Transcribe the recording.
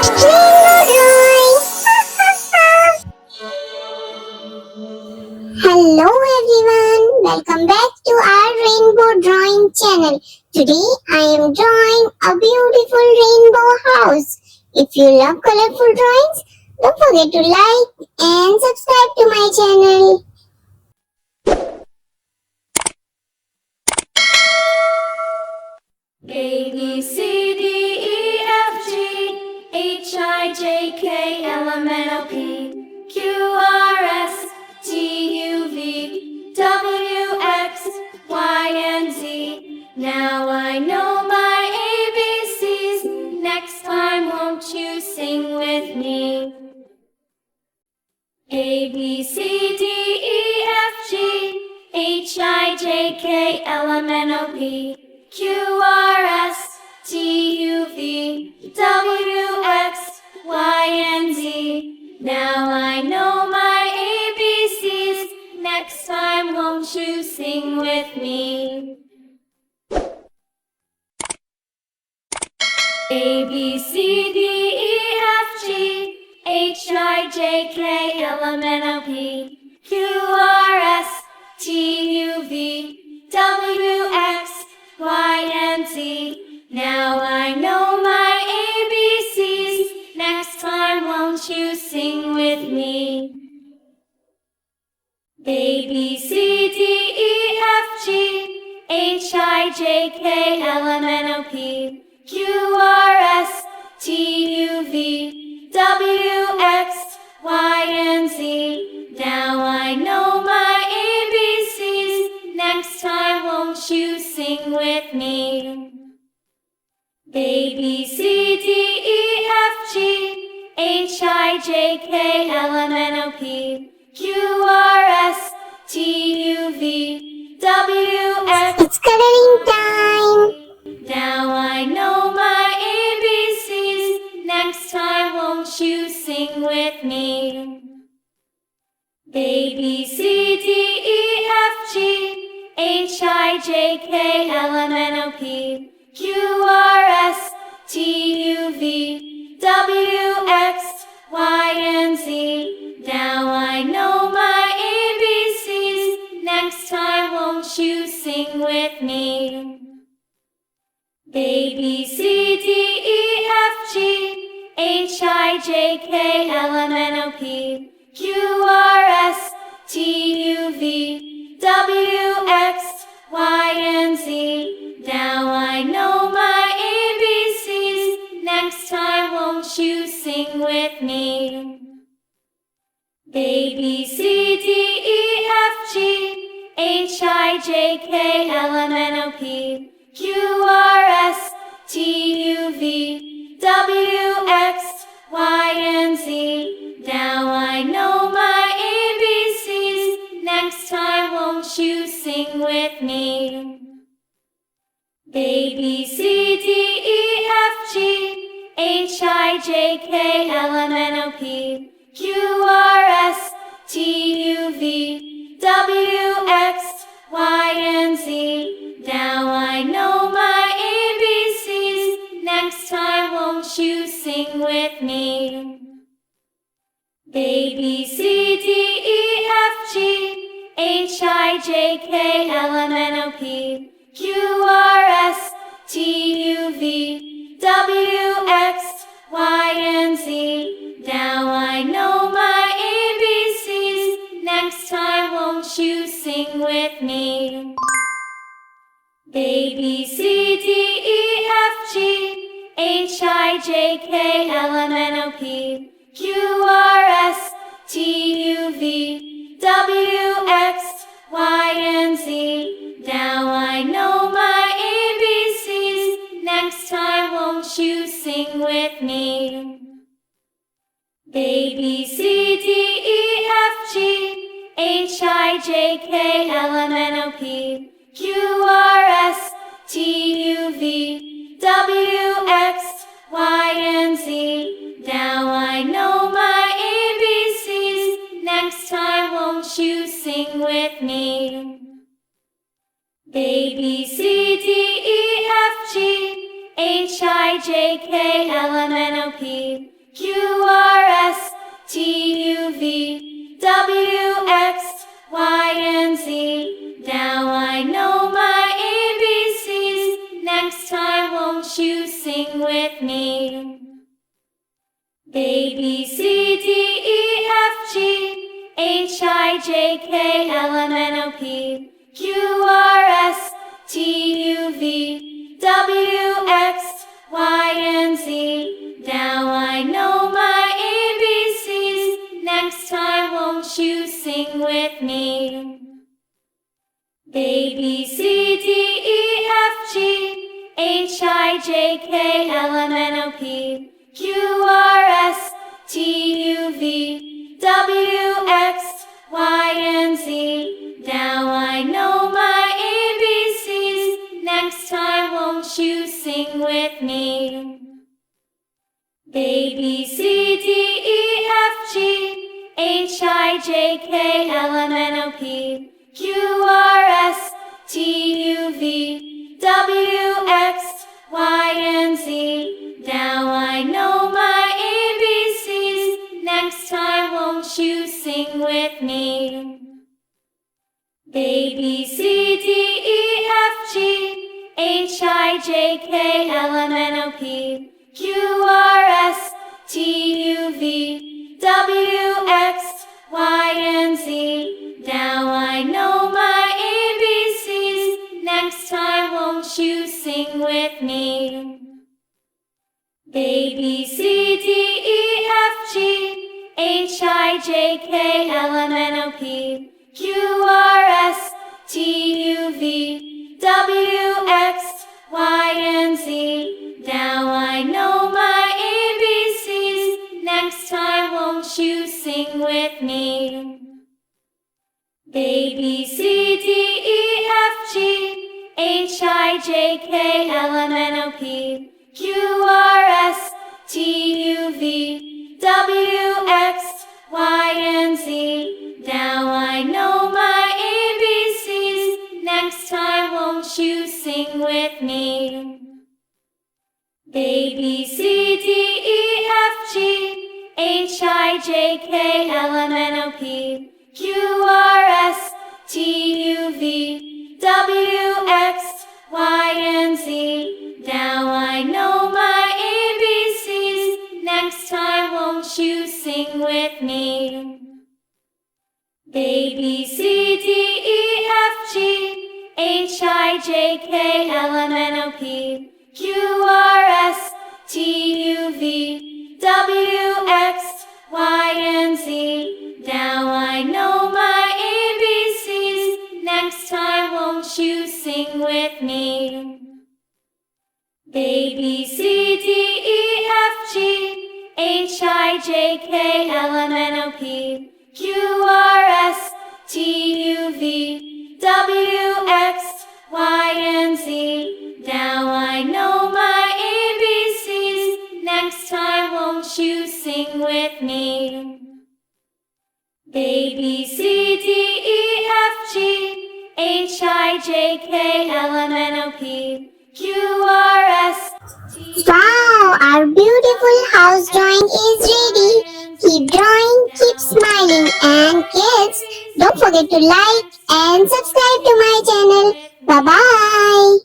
Hello everyone, welcome back to our rainbow drawing channel. Today I am drawing a beautiful rainbow house. If you love colorful drawings, don't forget to like and subscribe to my channel. A, B, C, D, E, F, G, H, I, J, K, L, M, N, O, P, Q, R, S, T, U, V, W, X, Y, and Z. Now I know my ABCs. Next time won't you sing with me? A, B, C, D, E, F, G, H, I, J, K, L, M, N, O, P, Q, R, S, T, U, V, W, X, Y, and Z. Now I know my ABCs. Next time won't you sing with me? A, B, C, D, E, F, G, H, I, J, K, L, M, N, O, P, Q, R, S, T, U, V, W, X, Y, and Z. Now I know my ABCs. Next time won't you sing with me? A, B, C, D, E, F, G, H, I, J, K, L, M, N, O, P, Q, R, S, T, U, V, W, X, Y, and Z. Now I know my ABCs. Next time won't you sing with me? A, B, C, D, E, F, G, H, I, J, K, L, M, N, O, P, Q, R, S, T, U, V, W, X. It's coloring time. Now I know my ABCs. Next time won't you sing with me? A, B, C, D, E, F, G, H, I, J, K, L, M, N, O, P, Q, R, S, T, U, V, W, X, Y, and Z. Now I know my ABCs. Next time won't you sing with me? A, B, C, D, E, F, G, H, I, J, K, L, M, N, O, P, Q, R, S, T, U, V, W, X, Y, and Z. Now I know my ABCs. Next time won't you sing with me? A, B, C, D, E, F, G, H, I, J, K, L, M, N, O, P, Q, R, S, T, U, V, W, X, Y, and Z. Now I know my ABCs. Next time won't you sing with me? A, B, C, D, E, F, G, H, I, J, K, L, M, N, O, P, Q, R, S, T, U, V, W, X, Y, and Z. Now I know my ABCs. Next time won't you sing with me? A, B, C, D, E, F, G, H, I, J, K, L, M, N, O, P, Q, R, S, T, U, V, W, X, Y, and Z. Now I know my ABCs. Next time won't you sing with me? A, B, C, D, E, F, G, H, I, J, K, L, M, N, O, P, Q, R, S, T, U, V, W, X, Y, and Z. Now I know my ABCs. Next time won't you sing with me? A, B, C, D, E, F, G, H, I, J, K, L, M, N, O, P, Q, R, S, T, U, V, W, X, Y, and Z. Now I know my ABCs. Next time won't you sing with me? A, B, C, D, E, F, G, H, I, J, J K L M N O P Q R S T U V W X Y and Z. Now I know my ABCs. Next time, won't you sing with me? A B C D E F G H I J K L M N O P Q R S T U V W X Y and Z. Now I know my ABCs. Next time, won't you sing with me? A B C D E F G H I J K L M N O P Q R S T U V W X Y and Z. Now I know my ABCs. Next time, won't you sing with me? A B C D E F G H I J K L M N O P Q R S T U V W X Y and Z. Now I know my ABCs. Next time, won't you sing with me? A B C D E F G H I J K L M N O P Q R S T U V W X Y and Z. Now I know my ABCs. Next time, won't you sing with me? A B C D E F G H I J K L M N O P Q R S T U V W X Y and Z. Now I know my ABCs. Next time, won't you sing with me? A B C D E F G H I J K L M N O P Q R S T U V W X Y and Z. Now I know my ABCs. Next time, won't you sing with me? A B C D E F G H I J K L M N O P Q R S T U V W X Y and Z. Now I know my ABCs. Next time, won't you sing with me? A B C D E F G H I J K L M N O P Q R S T U V W X Y and Z. Now I know my ABCs. Next time, won't you sing with me? A B C D E F G H I J K L M N O P Q R S T U V W X Y and Z. Now I know my ABCs. Next time, won't you sing with me? A B C D E F G H I J K L M N O P Q R S T. Wow, our beautiful house drawing is ready. Keep drawing, keep smiling, and kids, don't forget to like and subscribe to my channel. Bye bye.